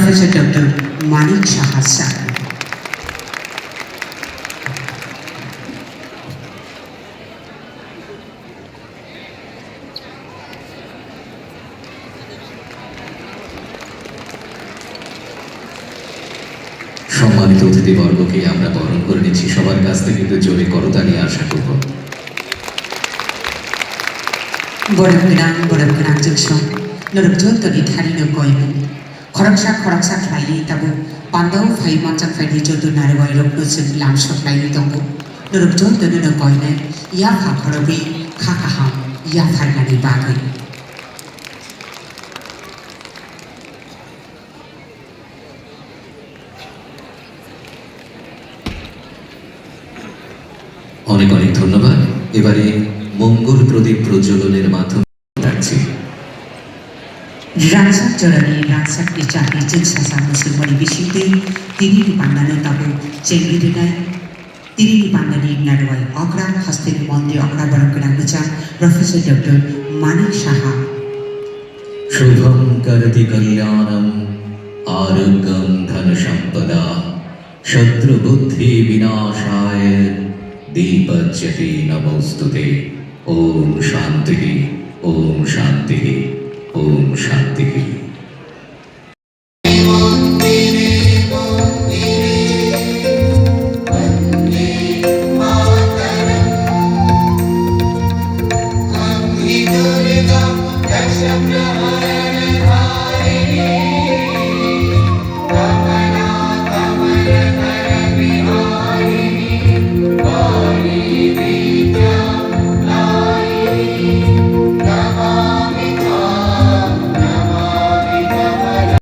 Professor doctor Manik Saha sir. সম্মানিত অতিথিবর্গকে আমরা বরণ করে নিচ্ছি। সবার কাছ থেকে কিন্তু জোরে করতালি আশা করব। বরফ जोंसों नरकजों तरी थारी न गयमोन खरकसा खालायै ताबो पान्दाव फाइ मानजां फाइनि जदु नारवाय रक्नो जों लामसक लायै दंगो नरकजों तनु न गयनाय या फाखरबै खाखाहां या फारनानै बागै অনেক অনেক ধন্যবাদ। এবারে মঙ্গল প্রদীপ প্রজ্বলনের মাধ্যমে রাখছি। রাংসাক জরানি রাংসাক চাকরি जोंसासा मुसलमानी बिसिंदै तिरिनि बान्दानो ताबो चेंगिरिनाय तिरिनि बान्दानि नारवाय अग्रा हस्तेनि मन्दिर अग्रा बरं गोनां प्रफेसर डॉक्टर मानिक साहा। शुभं करति कल्याणम् आरोग्यं धन संपदा शत्रुबुद्धि विनाशाय दीपज्यति नमोस्तुते। ओम शांति, ओम शांति, ओम शांति।